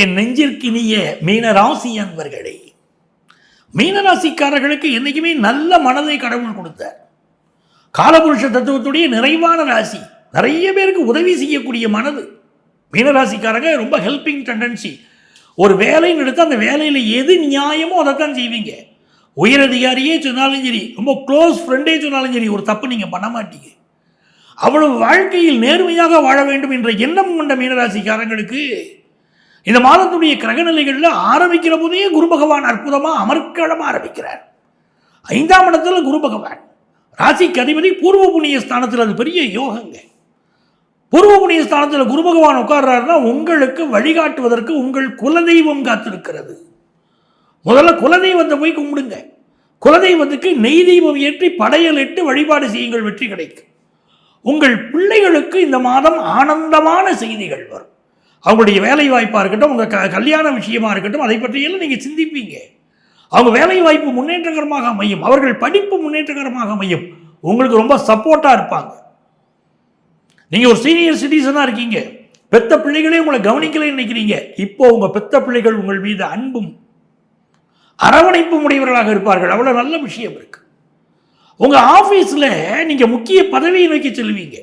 என் நெஞ்சிற்கினிய மீனராசி அன்பர்களே, மீனராசிக்காரர்களுக்கு என்னைக்குமே நல்ல மனதை கடவுள் கொடுத்தார். காலபுருஷ தத்துவத்துடைய நிறைவான ராசி, நிறைய பேருக்கு உதவி செய்யக்கூடிய மனது. மீனராசிக்காரங்க ரொம்ப ஹெல்பிங் டெண்டன்சி. ஒரு வேலைன்னு எடுத்து அந்த வேலையில் எது நியாயமோ அதைத்தான் செய்வீங்க. உயரதிகாரியே சொன்னாலும் சரி, ரொம்ப க்ளோஸ் ஃப்ரெண்டே சொன்னாலும் சரி, ஒரு தப்பு நீங்கள் பண்ண மாட்டீங்க. அவ்வளவு வாழ்க்கையில் நேர்மையாக வாழ வேண்டும் என்ற எண்ணம் கொண்ட மீனராசிக்காரங்களுக்கு இந்த மாதத்துடைய கிரகநிலைகளில் ஆரம்பிக்கிற போதே குரு பகவான் அற்புதமாக அமர்க்களமாக ஆரம்பிக்கிறார். 5ஆம் இடத்துல குரு பகவான் ராசிக்கு அதிபதி, பூர்வ புண்ணிய ஸ்தானத்தில். அது பெரிய யோகங்க. பூர்வ புண்ணிய ஸ்தானத்தில் குரு பகவான் உட்கார்றாருன்னா உங்களுக்கு வழிகாட்டுவதற்கு உங்கள் குலதெய்வம் காத்திருக்கிறது. முதல்ல குலதெய்வத்தை போய் கும்பிடுங்க. குலதெய்வத்துக்கு நெய் தெய்வம் ஏற்றி படையல் இட்டு வழிபாடு செய்யுங்கள், வெற்றி கிடைக்கும். உங்கள் பிள்ளைகளுக்கு இந்த மாதம் ஆனந்தமான செய்திகள் வரும். அவங்களுடைய வேலை வாய்ப்பாக இருக்கட்டும், உங்கள் கல்யாண விஷயமா இருக்கட்டும், அதை பற்றியெல்லாம் நீங்கள் சிந்திப்பீங்க. அவங்க வேலை வாய்ப்பு முன்னேற்றகரமாக அமையும், அவர்கள் படிப்பு முன்னேற்றகரமாக அமையும், உங்களுக்கு ரொம்ப சப்போர்ட்டாக இருப்பாங்க. நீங்கள் ஒரு சீனியர் சிட்டிசனாக இருக்கீங்க, பெத்த பிள்ளைகளே உங்களை கவனிக்கலைன்னு நினைக்கிறீங்க. இப்போ உங்கள் பெத்த பிள்ளைகள் உங்கள் மீது அன்பும் அரவணைப்பும் உடையவர்களாக இருப்பார்கள். அவ்வளோ நல்ல விஷயம் இருக்கு. உங்கள் ஆஃபீஸில் நீங்கள் முக்கிய பதவியை நோக்கி செல்வீங்க.